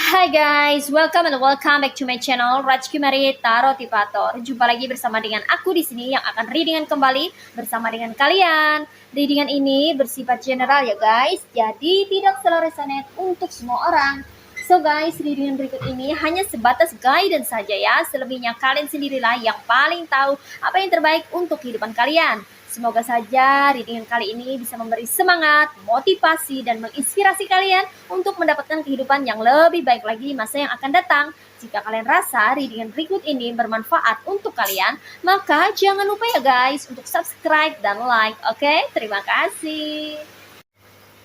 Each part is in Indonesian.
Hai guys, welcome back to my channel Rajki Mari Tarot Tipator. Jumpa lagi bersama dengan aku di sini yang akan readingan kembali bersama dengan kalian. Readingan ini bersifat general ya guys, jadi tidak selalu resonate untuk semua orang. So guys, readingan berikut ini hanya sebatas guidance saja ya. Selebihnya kalian sendirilah yang paling tahu apa yang terbaik untuk kehidupan kalian. Semoga saja readingan kali ini bisa memberi semangat, motivasi, dan menginspirasi kalian untuk mendapatkan kehidupan yang lebih baik lagi di masa yang akan datang. Jika kalian rasa readingan berikut ini bermanfaat untuk kalian, maka jangan lupa ya guys untuk subscribe dan like. Oke, terima kasih.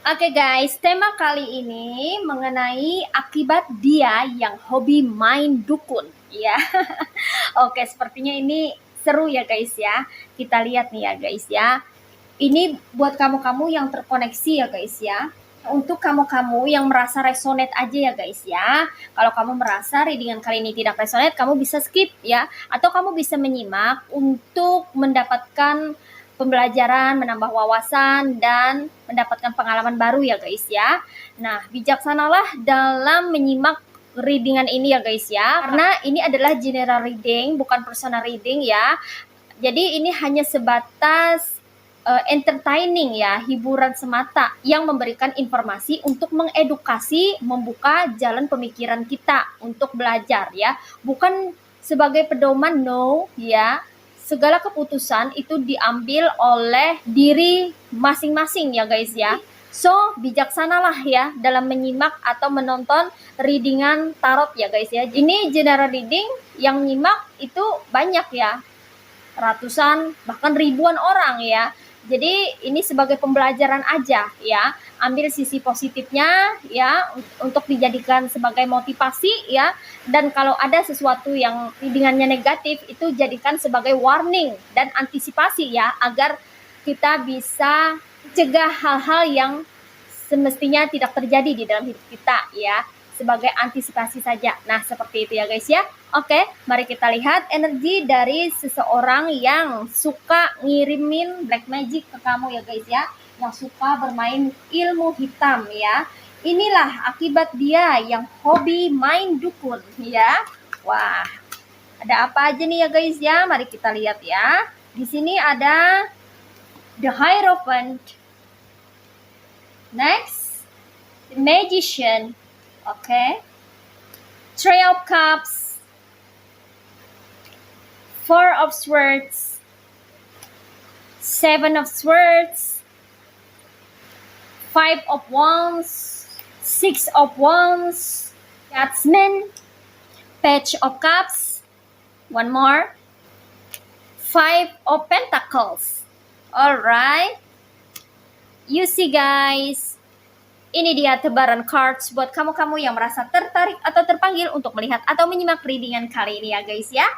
Oke guys, tema kali ini mengenai akibat dia yang hobi main dukun. Ya, oke, sepertinya ini seru ya guys ya. Kita lihat nih ya guys ya. Ini buat kamu-kamu yang terkoneksi ya guys ya. Untuk kamu-kamu yang merasa resonate aja ya guys ya. Kalau kamu merasa readingan kali ini tidak resonate, kamu bisa skip ya. Atau kamu bisa menyimak untuk mendapatkan pembelajaran, menambah wawasan, dan mendapatkan pengalaman baru ya guys ya. Nah, bijaksanalah dalam menyimak readingan ini ya guys ya. Karena ini adalah general reading, bukan personal reading ya. Jadi ini hanya sebatas entertaining ya, hiburan semata yang memberikan informasi untuk mengedukasi, membuka jalan pemikiran kita untuk belajar ya. Bukan sebagai pedoman, no ya. Segala keputusan itu diambil oleh diri masing-masing ya guys ya. So, bijaksanalah ya dalam menyimak atau menonton readingan tarot ya guys ya. Ini general reading yang nyimak itu banyak ya. Ratusan bahkan ribuan orang ya. Jadi ini sebagai pembelajaran aja ya. Ambil sisi positifnya ya untuk dijadikan sebagai motivasi ya. Dan kalau ada sesuatu yang readingannya negatif itu jadikan sebagai warning dan antisipasi ya, agar kita bisa cegah hal-hal yang semestinya tidak terjadi di dalam hidup kita ya, sebagai antisipasi saja. Nah, seperti itu ya guys ya. Oke, mari kita lihat energi dari seseorang yang suka ngirimin black magic ke kamu ya guys ya, yang suka bermain ilmu hitam ya. Inilah akibat dia yang hobi main dukun ya. Wah, ada apa aja nih ya guys ya? Mari kita lihat ya. Di sini ada The Hierophant. Next, The Magician. Okay. Three of Cups, Four of Swords, Seven of Swords, Five of Wands, Six of Wands, Judgment, Page of Cups, one more, Five of Pentacles. Alright, you see guys, ini dia tebaran cards buat kamu-kamu yang merasa tertarik atau terpanggil untuk melihat atau menyimak readingan kali ini ya guys ya.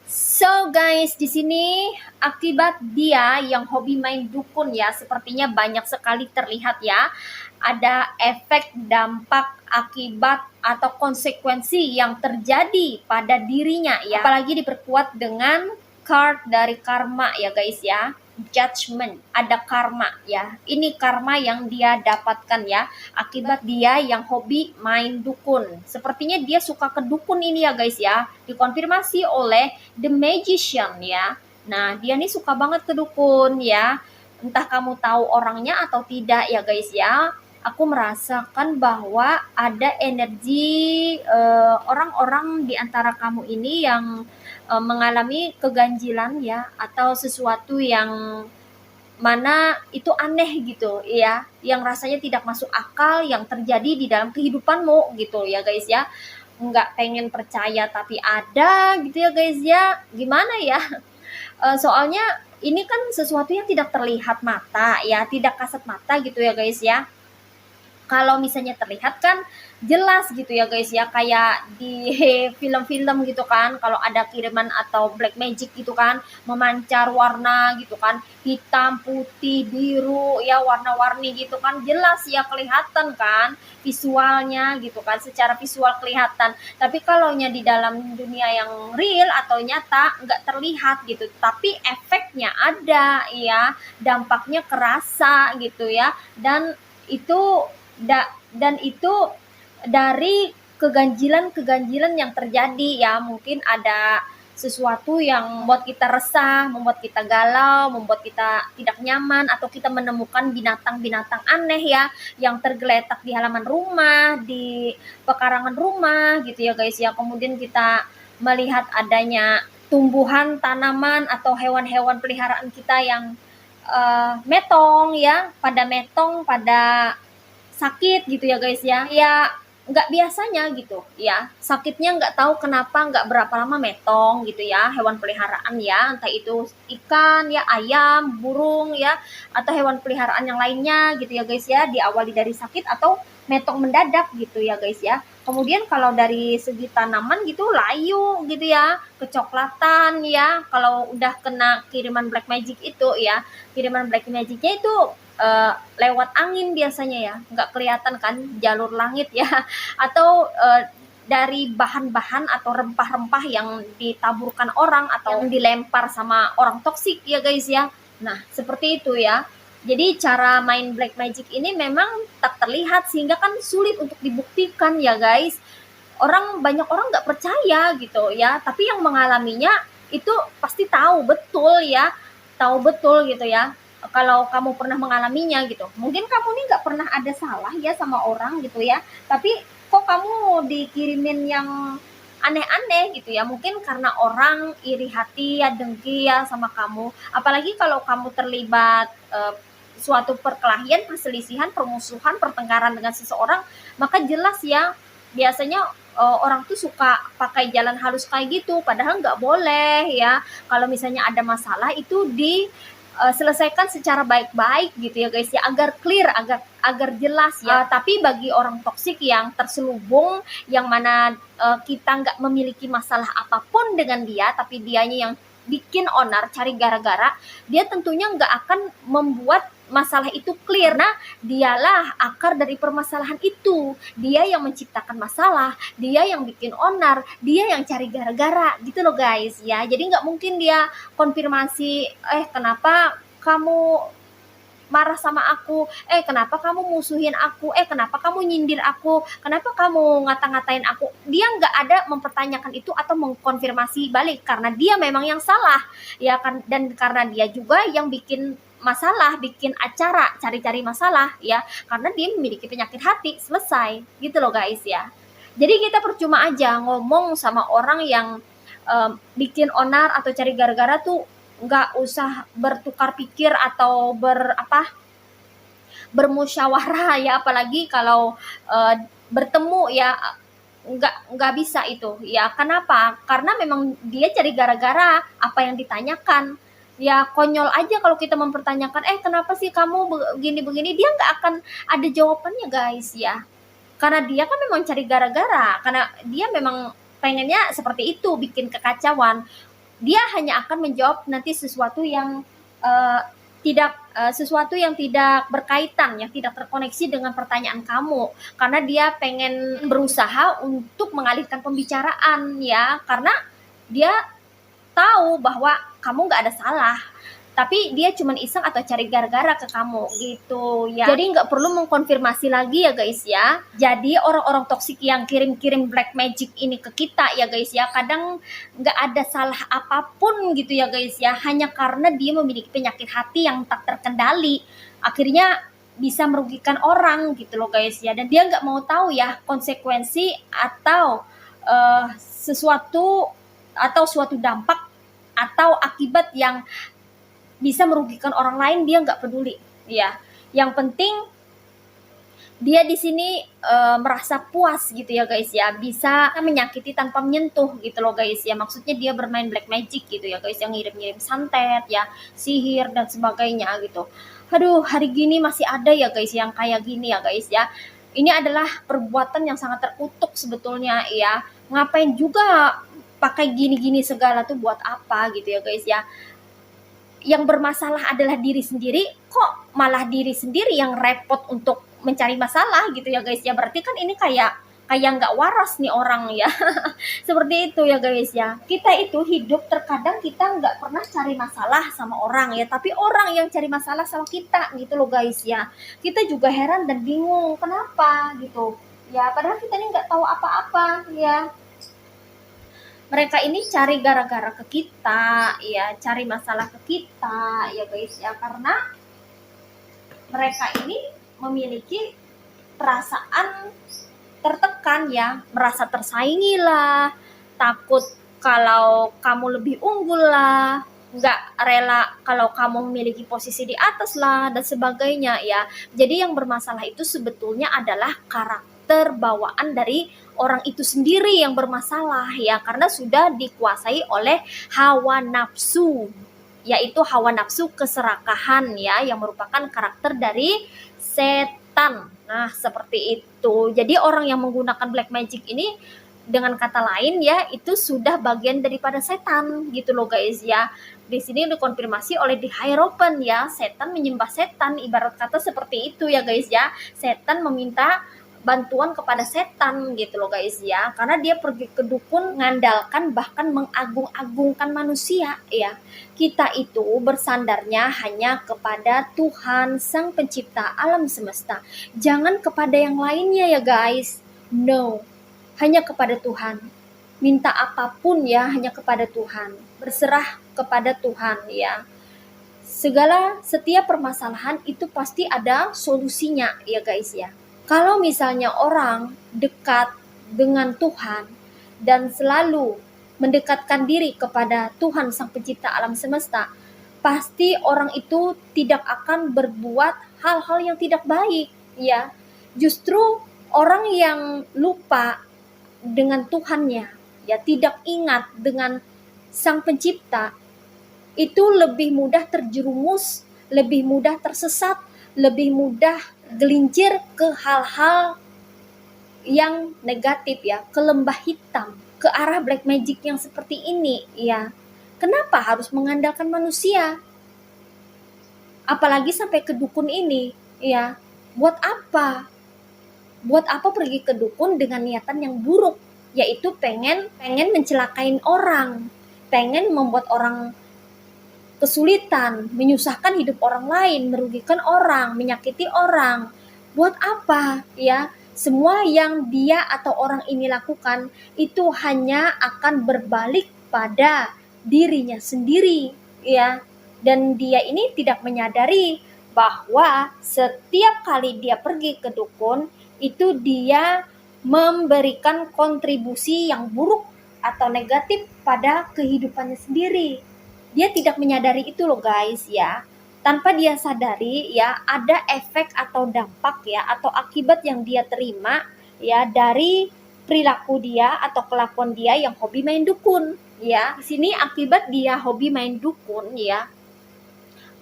So guys, di sini akibat dia yang hobi main dukun ya, sepertinya banyak sekali terlihat ya. Ada efek, dampak, akibat atau konsekuensi yang terjadi pada dirinya ya. Apalagi diperkuat dengan card dari karma ya guys ya. Judgment, ada karma ya. Ini karma yang dia dapatkan ya, akibat dia yang hobi main dukun. Sepertinya dia suka ke dukun ini ya guys ya, dikonfirmasi oleh The Magician ya. Nah, dia nih suka banget ke dukun ya. Entah kamu tahu orangnya atau tidak ya guys ya. Aku merasakan bahwa ada energi orang-orang di antara kamu ini yang mengalami keganjilan ya, atau sesuatu yang mana itu aneh gitu ya, yang rasanya tidak masuk akal yang terjadi di dalam kehidupanmu gitu ya guys ya. Nggak pengen percaya tapi ada gitu ya guys ya. Gimana ya, soalnya ini kan sesuatu yang tidak terlihat mata ya, tidak kasat mata gitu ya guys ya. Kalau misalnya terlihat kan jelas gitu ya guys ya, kayak di film-film gitu kan, kalau ada kiriman atau black magic gitu kan, memancar warna gitu kan, hitam, putih, biru ya, warna-warni gitu kan, jelas ya kelihatan kan visualnya gitu kan, secara visual kelihatan. Tapi kalau di dalam dunia yang real atau nyata nggak terlihat gitu, tapi efeknya ada ya, dampaknya kerasa gitu ya. Dan itu dari keganjilan-keganjilan yang terjadi ya. Mungkin ada sesuatu yang membuat kita resah, membuat kita galau, membuat kita tidak nyaman, atau kita menemukan binatang-binatang aneh ya yang tergeletak di halaman rumah, di pekarangan rumah gitu ya guys ya. Kemudian kita melihat adanya tumbuhan, tanaman atau hewan-hewan peliharaan kita yang metong ya, pada sakit gitu ya guys ya. Ya nggak biasanya gitu ya, sakitnya nggak tahu kenapa, nggak berapa lama metong gitu ya, hewan peliharaan ya, entah itu ikan ya, ayam, burung ya, atau hewan peliharaan yang lainnya gitu ya guys ya, diawali dari sakit atau metong mendadak gitu ya guys ya. Kemudian kalau dari segi tanaman gitu, layu gitu ya, kecoklatan ya, kalau udah kena kiriman black magic itu ya. Kiriman black magicnya itu lewat angin biasanya ya, nggak kelihatan kan jalur langit ya, atau dari bahan-bahan atau rempah-rempah yang ditaburkan orang atau yang dilempar sama orang toksik ya guys ya. Nah seperti itu ya. Jadi cara main black magic ini memang tak terlihat sehingga kan sulit untuk dibuktikan ya guys. Banyak orang nggak percaya gitu ya, tapi yang mengalaminya itu pasti tahu betul ya, tahu betul gitu ya. Kalau kamu pernah mengalaminya gitu, mungkin kamu nih nggak pernah ada salah ya sama orang gitu ya, tapi kok kamu dikirimin yang aneh-aneh gitu ya, mungkin karena orang iri hati ya, dengki ya sama kamu. Apalagi kalau kamu terlibat suatu perkelahian, perselisihan, permusuhan, pertengkaran dengan seseorang, maka jelas ya biasanya orang tuh suka pakai jalan halus kayak gitu, padahal nggak boleh ya. Kalau misalnya ada masalah itu selesaikan secara baik-baik gitu ya guys ya, agar clear, agar jelas ya. Tapi bagi orang toksik yang terselubung, yang mana kita nggak memiliki masalah apapun dengan dia, tapi dianya yang bikin onar, cari gara-gara, dia tentunya nggak akan membuat masalah itu clear. Nah, dialah akar dari permasalahan itu. Dia yang menciptakan masalah, dia yang bikin onar, dia yang cari gara-gara gitu loh guys ya. Jadi nggak mungkin dia konfirmasi, kenapa kamu marah sama aku, kenapa kamu musuhin aku, kenapa kamu nyindir aku, kenapa kamu ngata-ngatain aku. Dia nggak ada mempertanyakan itu atau mengkonfirmasi balik, karena dia memang yang salah ya kan, dan karena dia juga yang bikin masalah, bikin acara cari-cari masalah ya, karena dia memiliki penyakit hati, selesai gitu loh guys ya. Jadi kita percuma aja ngomong sama orang yang bikin onar atau cari gara-gara tuh, nggak usah bertukar pikir atau bermusyawarah ya, apalagi kalau bertemu ya, nggak bisa itu ya. Kenapa? Karena memang dia cari gara-gara apa yang ditanyakan ya. Konyol aja kalau kita mempertanyakan, kenapa sih kamu begini-begini, dia nggak akan ada jawabannya guys ya, karena dia kan memang cari gara-gara, karena dia memang pengennya seperti itu, bikin kekacauan. Dia hanya akan menjawab nanti sesuatu yang sesuatu yang tidak berkaitan, yang tidak terkoneksi dengan pertanyaan kamu, karena dia pengen berusaha untuk mengalihkan pembicaraan ya, karena dia tahu bahwa kamu nggak ada salah, tapi dia cuma iseng atau cari gara-gara ke kamu gitu ya. Jadi nggak perlu mengkonfirmasi lagi ya guys ya. Jadi orang-orang toksik yang kirim-kirim black magic ini ke kita ya guys ya, kadang nggak ada salah apapun gitu ya guys ya, hanya karena dia memiliki penyakit hati yang tak terkendali, akhirnya bisa merugikan orang gitu loh guys ya. Dan dia nggak mau tahu ya konsekuensi atau sesuatu atau suatu dampak atau akibat yang bisa merugikan orang lain, dia nggak peduli ya. Yang penting dia di sini merasa puas gitu ya guys ya, bisa menyakiti tanpa menyentuh gitu loh guys ya. Maksudnya dia bermain black magic gitu ya guys, yang ngirim-ngirim santet ya, sihir dan sebagainya gitu. Aduh, hari gini masih ada ya guys yang kayak gini ya guys ya. Ini adalah perbuatan yang sangat terkutuk sebetulnya ya. Ngapain juga pakai gini-gini segala tuh, buat apa gitu ya guys ya. Yang bermasalah adalah diri sendiri, kok malah diri sendiri yang repot untuk mencari masalah gitu ya guys ya. Berarti kan ini kayak nggak waras nih orang ya. Seperti itu ya guys ya. Kita itu hidup terkadang kita nggak pernah cari masalah sama orang ya, tapi orang yang cari masalah sama kita gitu loh guys ya. Kita juga heran dan bingung kenapa gitu Ya, padahal kita ini nggak tahu apa-apa ya. Mereka ini cari gara-gara ke kita, ya, cari masalah ke kita, ya guys ya, karena mereka ini memiliki perasaan tertekan ya, merasa tersaingi lah, takut kalau kamu lebih unggul lah, nggak rela kalau kamu memiliki posisi di atas lah, dan sebagainya ya. Jadi yang bermasalah itu sebetulnya adalah karakter bawaan dari orang itu sendiri yang bermasalah ya, karena sudah dikuasai oleh hawa nafsu, yaitu hawa nafsu keserakahan ya, yang merupakan karakter dari setan. Nah, seperti itu. Jadi orang yang menggunakan black magic ini, dengan kata lain ya, itu sudah bagian daripada setan gitu loh guys ya. Di sini dikonfirmasi oleh di Hierophant ya, setan menyembah setan, ibarat kata seperti itu ya guys ya. Setan meminta bantuan kepada setan gitu loh guys ya, karena dia pergi ke dukun, mengandalkan bahkan mengagung-agungkan manusia ya. Kita itu bersandarnya hanya kepada Tuhan Sang Pencipta alam semesta, jangan kepada yang lainnya ya guys. No, hanya kepada Tuhan. Minta apapun ya, hanya kepada Tuhan, berserah kepada Tuhan ya. Setiap permasalahan itu pasti ada solusinya ya guys ya. Kalau misalnya orang dekat dengan Tuhan dan selalu mendekatkan diri kepada Tuhan Sang Pencipta alam semesta, pasti orang itu tidak akan berbuat hal-hal yang tidak baik ya. Justru orang yang lupa dengan Tuhannya ya, tidak ingat dengan Sang Pencipta, itu lebih mudah terjerumus, lebih mudah tersesat, lebih mudah gelincir ke hal-hal yang negatif ya, ke lembah hitam, ke arah black magic yang seperti ini ya. Kenapa harus mengandalkan manusia? Apalagi sampai ke dukun ini ya. Buat apa? Buat apa pergi ke dukun dengan niatan yang buruk, yaitu pengen mencelakain orang, pengen membuat orang kesulitan, menyusahkan hidup orang lain, merugikan orang, menyakiti orang. Buat apa ya? Semua yang dia atau orang ini lakukan itu hanya akan berbalik pada dirinya sendiri ya. Dan dia ini tidak menyadari bahwa setiap kali dia pergi ke dukun itu dia memberikan kontribusi yang buruk atau negatif pada kehidupannya sendiri. Dia tidak menyadari itu loh guys ya. Tanpa dia sadari ya, ada efek atau dampak ya, atau akibat yang dia terima ya dari perilaku dia atau kelakuan dia yang hobi main dukun ya. Di sini akibat dia hobi main dukun ya,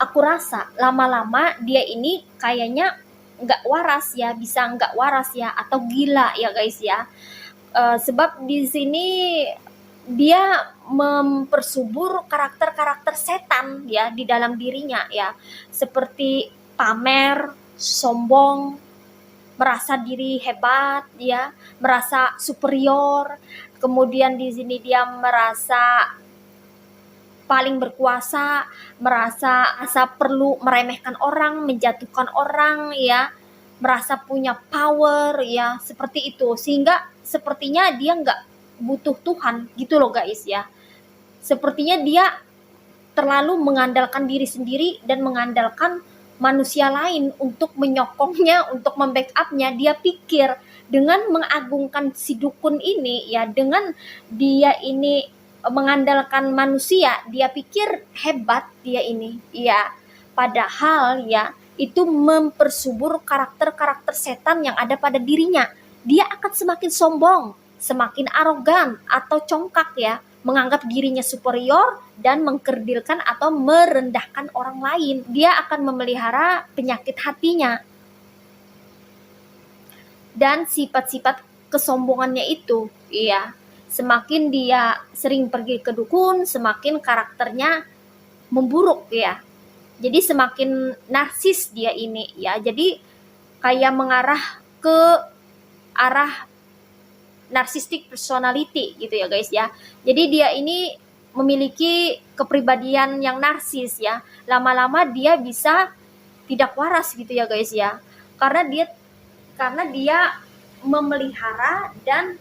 aku rasa lama-lama dia ini kayaknya nggak waras ya, bisa nggak waras ya, atau gila ya guys ya. Sebab di sini dia mempersubur karakter-karakter setan ya di dalam dirinya ya, seperti pamer, sombong, merasa diri hebat ya, merasa superior. Kemudian di sini dia merasa paling berkuasa, merasa perlu meremehkan orang, menjatuhkan orang ya, merasa punya power ya, seperti itu. Sehingga sepertinya dia nggak butuh Tuhan gitu loh guys ya. Sepertinya dia terlalu mengandalkan diri sendiri dan mengandalkan manusia lain untuk menyokongnya, untuk membackupnya. Dia pikir dengan mengagungkan si dukun ini ya, dengan dia ini mengandalkan manusia, dia pikir hebat dia ini ya. Padahal ya, itu mempersubur karakter-karakter setan yang ada pada dirinya. Dia akan semakin sombong, semakin arogan atau congkak ya, menganggap dirinya superior dan mengkerdilkan atau merendahkan orang lain. Dia akan memelihara penyakit hatinya. Dan sifat-sifat kesombongannya itu, ya, semakin dia sering pergi ke dukun, semakin karakternya memburuk ya. Jadi semakin narsis dia ini ya. Jadi kayak mengarah ke arah narcissistic personality gitu ya guys ya. Jadi dia ini memiliki kepribadian yang narsis ya. Lama-lama dia bisa tidak waras gitu ya guys ya. Karena dia memelihara dan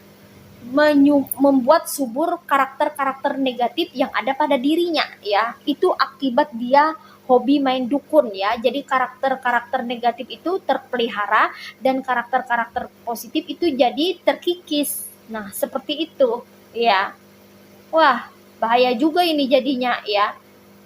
membuat subur karakter-karakter negatif yang ada pada dirinya ya. Itu akibat dia hobi main dukun ya. Jadi karakter-karakter negatif itu terpelihara dan karakter-karakter positif itu jadi terkikis. Nah, seperti itu ya. Wah, bahaya juga ini jadinya ya.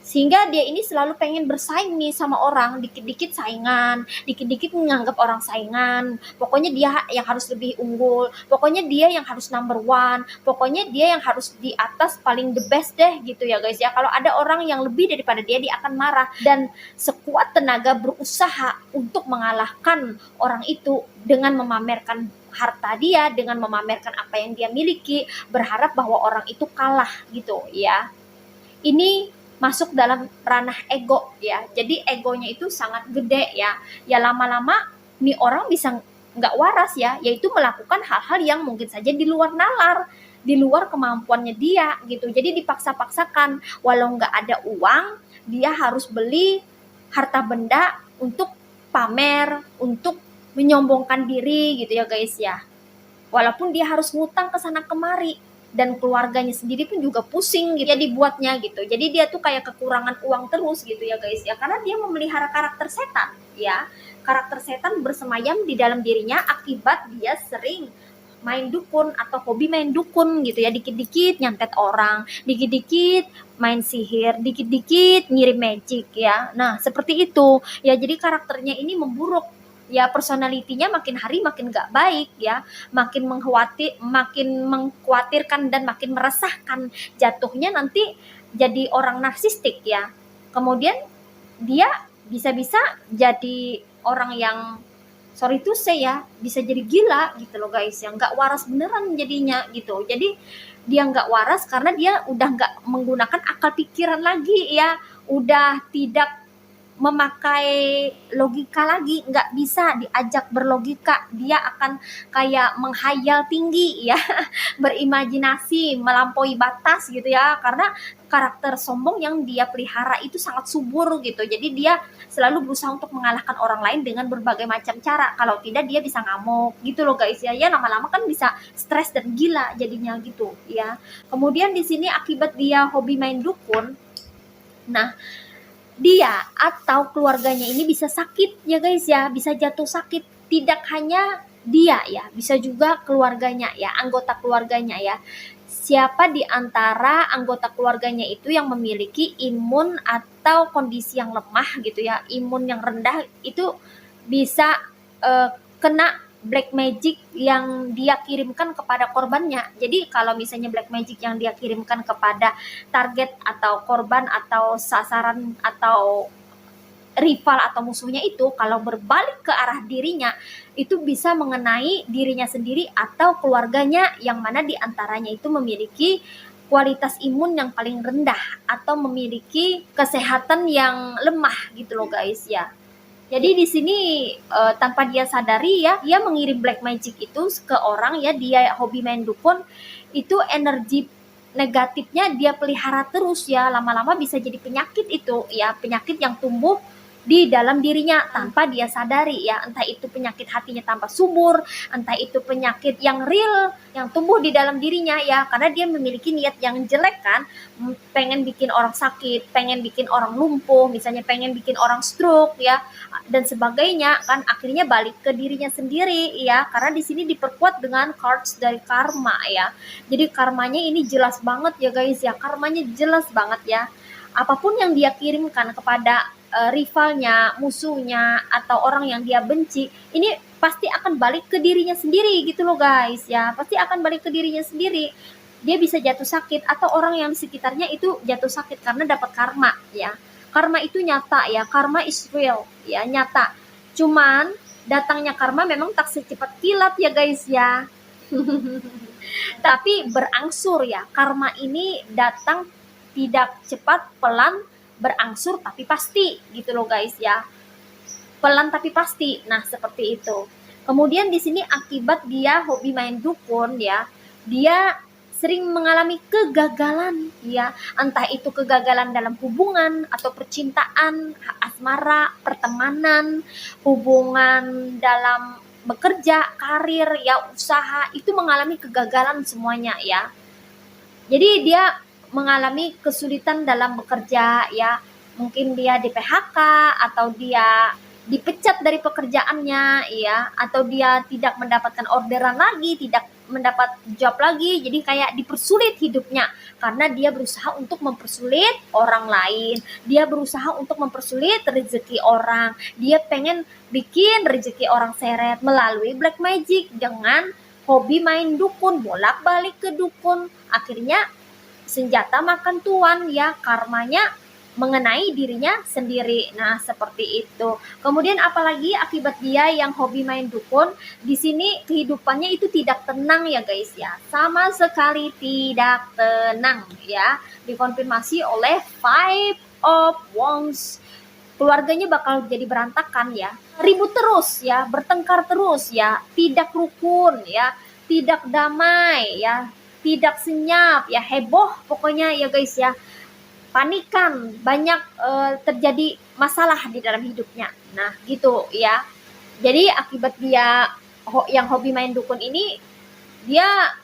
Sehingga dia ini selalu pengen bersaing nih sama orang, dikit-dikit saingan, dikit-dikit menganggap orang saingan. Pokoknya dia yang harus lebih unggul, pokoknya dia yang harus number one, pokoknya dia yang harus di atas paling the best deh gitu ya guys ya. Kalau ada orang yang lebih daripada dia akan marah dan sekuat tenaga berusaha untuk mengalahkan orang itu dengan memamerkan harta dia, dengan memamerkan apa yang dia miliki, berharap bahwa orang itu kalah gitu ya. Ini masuk dalam ranah ego ya. Jadi egonya itu sangat gede ya. Ya lama-lama nih orang bisa nggak waras ya, yaitu melakukan hal-hal yang mungkin saja di luar nalar, di luar kemampuannya dia gitu. Jadi dipaksa-paksakan, walau nggak ada uang, dia harus beli harta benda untuk pamer, untuk menyombongkan diri gitu ya guys ya. Walaupun dia harus ngutang ke sana kemari dan keluarganya sendiri pun juga pusing gitu ya dibuatnya gitu. Jadi dia tuh kayak kekurangan uang terus gitu ya guys ya, karena dia memelihara karakter setan ya. Karakter setan bersemayam di dalam dirinya akibat dia sering main dukun atau hobi main dukun gitu ya, dikit-dikit nyantet orang, dikit-dikit main sihir, dikit-dikit ngirim magic ya. Nah, seperti itu. Ya jadi karakternya ini memburuk. Ya personalitinya makin hari makin gak baik ya, makin mengkhawatirkan dan makin meresahkan, jatuhnya nanti jadi orang narsistik ya. Kemudian dia bisa-bisa jadi orang yang, sorry to say ya, bisa jadi gila gitu loh guys, yang nggak waras beneran jadinya gitu. Jadi dia nggak waras karena dia udah nggak menggunakan akal pikiran lagi ya, udah tidak memakai logika lagi, nggak bisa diajak berlogika, dia akan kayak menghayal tinggi ya, berimajinasi melampaui batas gitu ya, karena karakter sombong yang dia pelihara itu sangat subur gitu. Jadi dia selalu berusaha untuk mengalahkan orang lain dengan berbagai macam cara, kalau tidak dia bisa ngamuk gitu loh guys ya. Ya lama-lama kan bisa stres dan gila jadinya gitu ya. Kemudian di sini akibat dia hobi main dukun, nah dia atau keluarganya ini bisa sakit ya guys ya, bisa jatuh sakit. Tidak hanya dia ya, bisa juga keluarganya ya, anggota keluarganya ya. Siapa di antara anggota keluarganya itu yang memiliki imun atau kondisi yang lemah gitu ya, imun yang rendah, itu bisa kena black magic yang dia kirimkan kepada korbannya. Jadi kalau misalnya black magic yang dia kirimkan kepada target atau korban atau sasaran atau rival atau musuhnya itu, kalau berbalik ke arah dirinya, itu bisa mengenai dirinya sendiri atau keluarganya, yang mana diantaranya itu memiliki kualitas imun yang paling rendah atau memiliki kesehatan yang lemah gitu loh guys ya. Jadi di sini tanpa dia sadari ya, dia mengirim black magic itu ke orang ya, dia hobi main dukun, itu energi negatifnya dia pelihara terus ya, lama-lama bisa jadi penyakit itu ya, penyakit yang tumbuh di dalam dirinya tanpa dia sadari ya, entah itu penyakit hatinya tanpa subur, entah itu penyakit yang real yang tumbuh di dalam dirinya ya, karena dia memiliki niat yang jelek kan, pengen bikin orang sakit, pengen bikin orang lumpuh, misalnya pengen bikin orang stroke ya, dan sebagainya kan, akhirnya balik ke dirinya sendiri ya, karena di sini diperkuat dengan cards dari karma ya. Jadi karmanya ini jelas banget ya guys ya, karmanya jelas banget ya. Apapun yang dia kirimkan kepada rivalnya, musuhnya, atau orang yang dia benci, ini pasti akan balik ke dirinya sendiri gitu loh guys ya, pasti akan balik ke dirinya sendiri. Dia bisa jatuh sakit atau orang yang di sekitarnya itu jatuh sakit karena dapat karma ya. Karma itu nyata ya, karma is real ya, nyata. Cuman datangnya karma memang tak secepat kilat ya guys ya. Tapi berangsur ya, karma ini datang tidak cepat, pelan, berangsur tapi pasti gitu loh guys ya, pelan tapi pasti. Nah seperti itu. Kemudian di sini akibat dia hobi main dukun ya, dia sering mengalami kegagalan ya, entah itu kegagalan dalam hubungan atau percintaan, asmara, pertemanan, hubungan dalam bekerja, karir ya, usaha itu mengalami kegagalan semuanya ya. Jadi dia mengalami kesulitan dalam bekerja ya, mungkin dia di PHK atau dia dipecat dari pekerjaannya ya, atau dia tidak mendapatkan orderan lagi, tidak mendapat job lagi, jadi kayak dipersulit hidupnya karena dia berusaha untuk mempersulit orang lain, dia berusaha untuk mempersulit rezeki orang, dia pengen bikin rezeki orang seret melalui black magic dengan hobi main dukun, bolak-balik ke dukun, akhirnya senjata makan tuan ya, karmanya mengenai dirinya sendiri. Nah, seperti itu. Kemudian apalagi akibat dia yang hobi main dukun, di sini kehidupannya itu tidak tenang ya guys ya. Sama sekali tidak tenang ya. Dikonfirmasi oleh Five of Wands. Keluarganya bakal jadi berantakan ya. Ribut terus ya, bertengkar terus ya, tidak rukun ya, tidak damai ya, tidak senyap ya, heboh pokoknya ya guys ya, panikan, banyak terjadi masalah di dalam hidupnya. Nah gitu ya, jadi akibat dia yang hobi main dukun ini, dia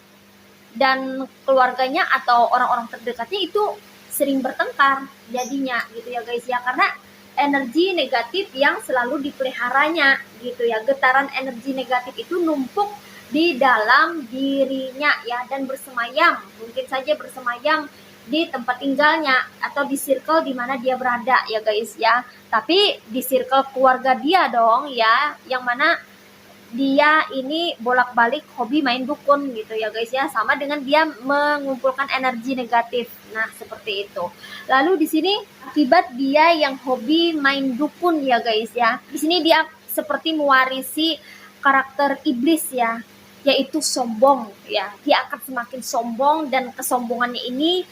dan keluarganya atau orang-orang terdekatnya itu sering bertengkar jadinya gitu ya guys ya, karena energi negatif yang selalu dipeliharanya gitu ya, getaran energi negatif itu numpuk di dalam dirinya ya, dan bersemayam, mungkin saja bersemayam di tempat tinggalnya atau di circle di mana dia berada ya guys ya, tapi di circle keluarga dia dong ya, yang mana dia ini bolak-balik hobi main dukun gitu ya guys ya, sama dengan dia mengumpulkan energi negatif. Nah, seperti itu. Lalu di sini akibat dia yang hobi main dukun ya guys ya, di sini dia seperti mewarisi karakter iblis ya, yaitu sombong ya. Dia akan semakin sombong, dan kesombongannya ini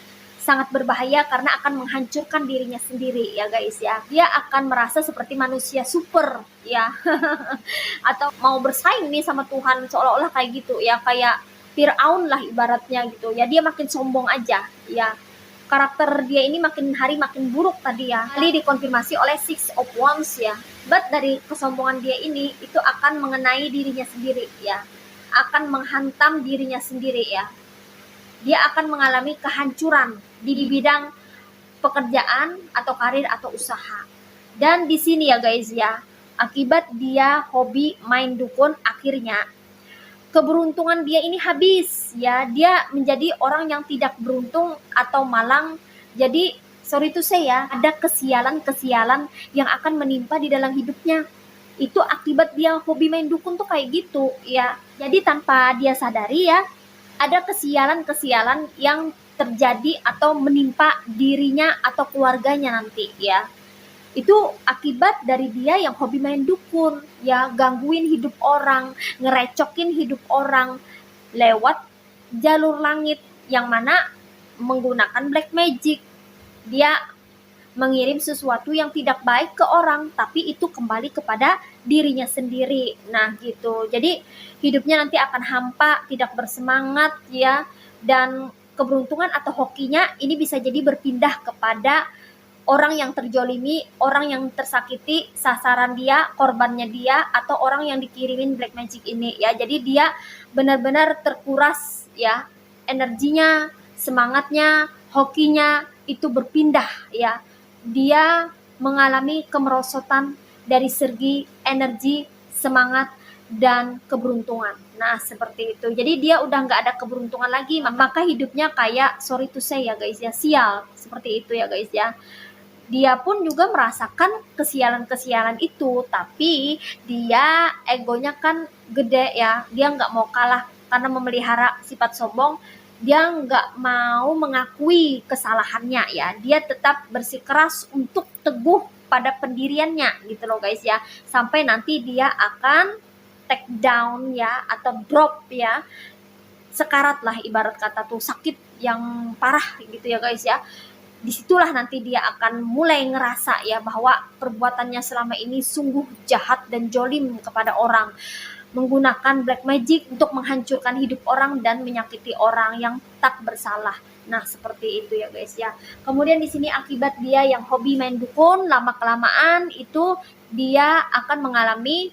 sangat berbahaya karena akan menghancurkan dirinya sendiri ya guys ya. Dia akan merasa seperti manusia super ya. Atau mau bersaing nih sama Tuhan, seolah-olah kayak gitu ya, kayak Fir'aun lah ibaratnya gitu ya. Dia makin sombong aja ya. Karakter dia ini makin hari makin buruk tadi ya. Kali dikonfirmasi oleh Six of Wands ya. But dari kesombongan dia ini itu akan mengenai dirinya sendiri ya. Akan menghantam dirinya sendiri ya. Dia akan mengalami kehancuran di bidang pekerjaan atau karir atau usaha. Dan di sini ya guys ya, akibat dia hobi main dukun, akhirnya keberuntungan dia ini habis ya. Dia menjadi orang yang tidak beruntung atau malang. Jadi sorry to say ya, ada kesialan-kesialan yang akan menimpa di dalam hidupnya. Itu akibat dia hobi main dukun tuh kayak gitu ya. Jadi tanpa dia sadari ya, ada kesialan-kesialan yang terjadi atau menimpa dirinya atau keluarganya nanti ya. Itu akibat dari dia yang hobi main dukun ya, gangguin hidup orang, ngerecokin hidup orang lewat jalur langit yang mana menggunakan black magic. Dia mengirim sesuatu yang tidak baik ke orang, tapi itu kembali kepada dirinya sendiri. Nah gitu, jadi hidupnya nanti akan hampa, tidak bersemangat ya, dan keberuntungan atau hokinya ini bisa jadi berpindah kepada orang yang terjolimi, orang yang tersakiti, sasaran dia, korbannya dia, atau orang yang dikirimin black magic ini ya. Jadi dia benar-benar terkuras ya, energinya, semangatnya, hokinya itu berpindah ya. Dia mengalami kemerosotan dari segi energi, semangat, dan keberuntungan. Nah seperti itu. Jadi dia udah nggak ada keberuntungan lagi, maka hidupnya kayak sorry to say ya guys ya, sial. Seperti itu ya guys ya. Dia pun juga merasakan kesialan-kesialan itu, tapi dia egonya kan gede ya, dia nggak mau kalah karena memelihara sifat sombong. Dia nggak mau mengakui kesalahannya ya, dia tetap bersikeras untuk teguh pada pendiriannya gitu loh guys ya, sampai nanti dia akan take down ya, atau drop ya, sekarat lah ibarat kata tuh, sakit yang parah gitu ya guys ya. Disitulah nanti dia akan mulai ngerasa ya bahwa perbuatannya selama ini sungguh jahat dan jolim kepada orang, menggunakan black magic untuk menghancurkan hidup orang dan menyakiti orang yang tak bersalah. Nah seperti itu ya guys ya. Kemudian di sini akibat dia yang hobi main dukun, lama kelamaan itu dia akan mengalami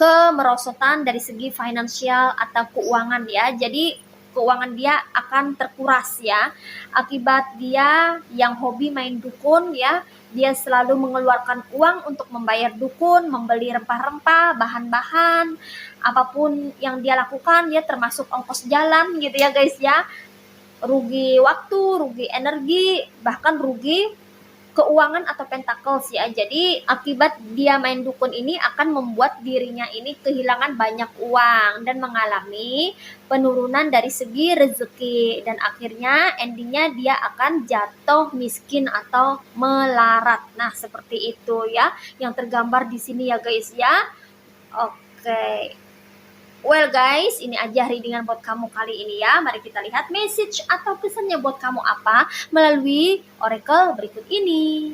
kemerosotan dari segi finansial atau keuangan ya. Jadi keuangan dia akan terkuras ya, akibat dia yang hobi main dukun ya. Dia selalu mengeluarkan uang untuk membayar dukun, membeli rempah-rempah, bahan-bahan, apapun yang dia lakukan ya, termasuk ongkos jalan gitu ya guys ya. Rugi waktu, rugi energi, bahkan rugi keuangan atau pentacles ya. Jadi akibat dia main dukun ini akan membuat dirinya ini kehilangan banyak uang dan mengalami penurunan dari segi rezeki, dan akhirnya endingnya dia akan jatuh miskin atau melarat. Nah, seperti itu ya yang tergambar di sini ya guys ya. Oke. Well guys, ini aja readingan buat kamu kali ini ya. Mari kita lihat message atau pesannya buat kamu apa melalui oracle berikut ini.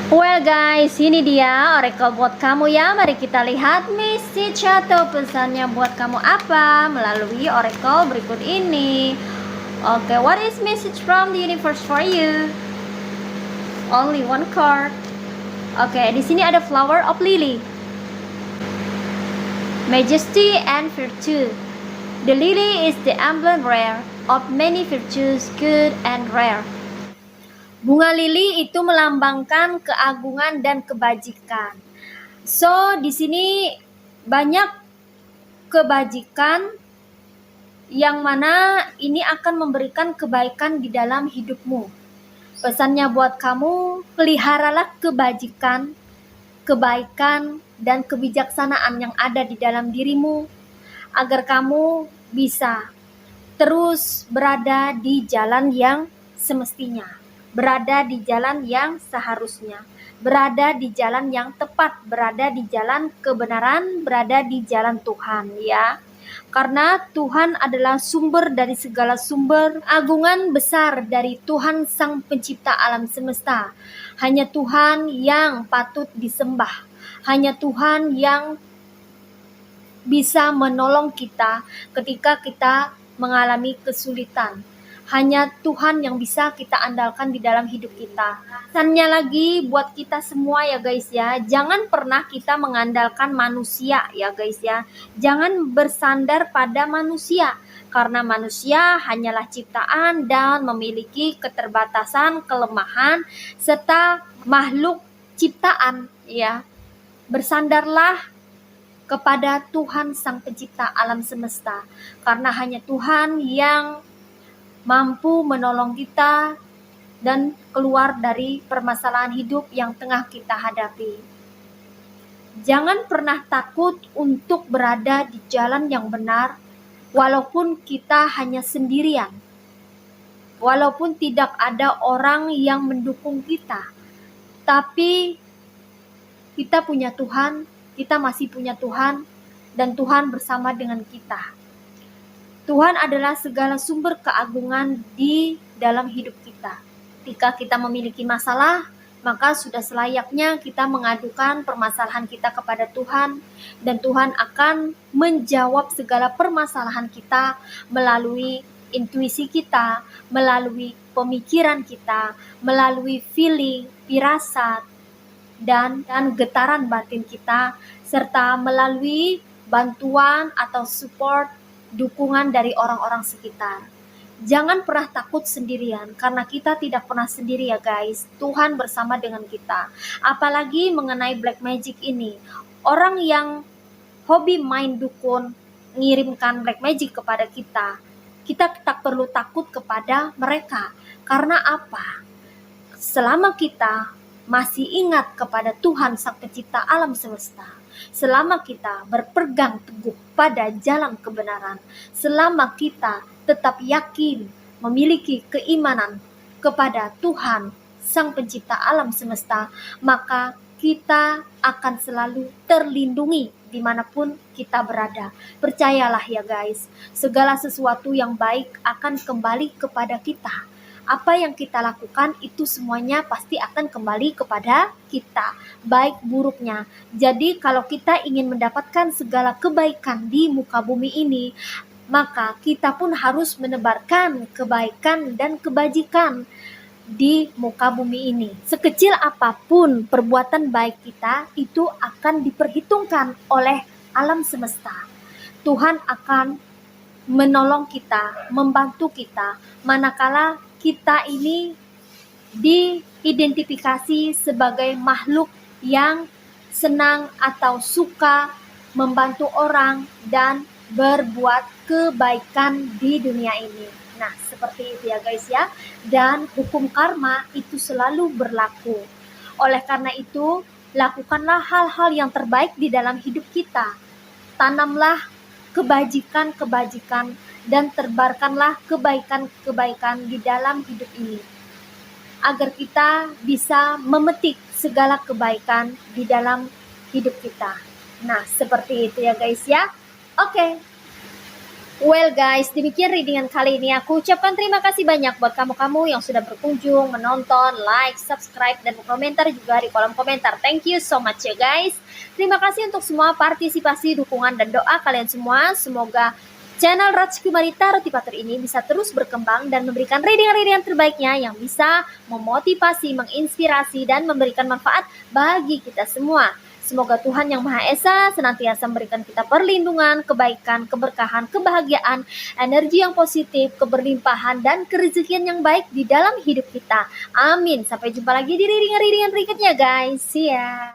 Well guys, ini dia oracle buat kamu ya. Mari kita lihat message atau pesannya buat kamu apa melalui oracle berikut ini. Okay, what is message from the universe for you? Only one card. Okay, di sini ada flower of lily, majesty and virtue. The lily is the emblem rare of many virtues, good and rare. Bunga lili itu melambangkan keagungan dan kebajikan. So, di sini banyak kebajikan yang mana ini akan memberikan kebaikan di dalam hidupmu. Pesannya buat kamu, peliharalah kebajikan, kebaikan, dan kebijaksanaan yang ada di dalam dirimu, agar kamu bisa terus berada di jalan yang semestinya, berada di jalan yang seharusnya, berada di jalan yang tepat, berada di jalan kebenaran, berada di jalan Tuhan ya. Karena Tuhan adalah sumber dari segala sumber, agungan besar dari Tuhan Sang Pencipta alam semesta. Hanya Tuhan yang patut disembah. Hanya Tuhan yang bisa menolong kita ketika kita mengalami kesulitan. Hanya Tuhan yang bisa kita andalkan di dalam hidup kita. Pesannya lagi buat kita semua ya guys ya, jangan pernah kita mengandalkan manusia ya guys ya. Jangan bersandar pada manusia, karena manusia hanyalah ciptaan dan memiliki keterbatasan, kelemahan, serta makhluk ciptaan ya. Bersandarlah kepada Tuhan Sang Pencipta alam semesta, karena hanya Tuhan yang mampu menolong kita dan keluar dari permasalahan hidup yang tengah kita hadapi. Jangan pernah takut untuk berada di jalan yang benar, walaupun kita hanya sendirian, walaupun tidak ada orang yang mendukung kita, tapi kita punya Tuhan, kita masih punya Tuhan, dan Tuhan bersama dengan kita. Tuhan adalah segala sumber keagungan di dalam hidup kita. Ketika kita memiliki masalah, maka sudah selayaknya kita mengadukan permasalahan kita kepada Tuhan, dan Tuhan akan menjawab segala permasalahan kita melalui intuisi kita, melalui pemikiran kita, melalui feeling, firasat, dan getaran batin kita, serta melalui bantuan atau support, dukungan dari orang-orang sekitar. Jangan pernah takut sendirian, karena kita tidak pernah sendiri ya guys. Tuhan bersama dengan kita. Apalagi mengenai black magic ini, orang yang hobi main dukun mengirimkan black magic kepada kita, kita tak perlu takut kepada mereka. Karena apa? Selama kita masih ingat kepada Tuhan Sang Pencipta alam semesta, selama kita berpegang teguh pada jalan kebenaran, selama kita tetap yakin memiliki keimanan kepada Tuhan Sang Pencipta alam semesta, maka kita akan selalu terlindungi dimanapun kita berada. Percayalah ya guys, segala sesuatu yang baik akan kembali kepada kita. Apa yang kita lakukan itu semuanya pasti akan kembali kepada kita, baik buruknya. Jadi kalau kita ingin mendapatkan segala kebaikan di muka bumi ini, maka kita pun harus menebarkan kebaikan dan kebajikan di muka bumi ini. Sekecil apapun perbuatan baik kita, itu akan diperhitungkan oleh alam semesta. Tuhan akan menolong kita, membantu kita, manakala kita ini diidentifikasi sebagai makhluk yang senang atau suka membantu orang dan berbuat kebaikan di dunia ini. Nah, seperti itu ya guys ya. Dan hukum karma itu selalu berlaku. Oleh karena itu, lakukanlah hal-hal yang terbaik di dalam hidup kita. Tanamlah kebajikan-kebajikan dan tebarkanlah kebaikan-kebaikan di dalam hidup ini, agar kita bisa memetik segala kebaikan di dalam hidup kita. Nah, seperti itu ya guys ya. Oke. Well guys, demikian readingan kali ini. Aku ucapkan terima kasih banyak buat kamu-kamu yang sudah berkunjung, menonton, like, subscribe, dan komentar juga di kolom komentar. Thank you so much ya guys. Terima kasih untuk semua partisipasi, dukungan, dan doa kalian semua. Semoga channel Rajkumari Tarot Tipator ini bisa terus berkembang dan memberikan readingan-readingan terbaiknya yang bisa memotivasi, menginspirasi, dan memberikan manfaat bagi kita semua. Semoga Tuhan Yang Maha Esa senantiasa memberikan kita perlindungan, kebaikan, keberkahan, kebahagiaan, energi yang positif, keberlimpahan, dan kerezekian yang baik di dalam hidup kita. Amin. Sampai jumpa lagi di readingan-readingan berikutnya guys. See ya.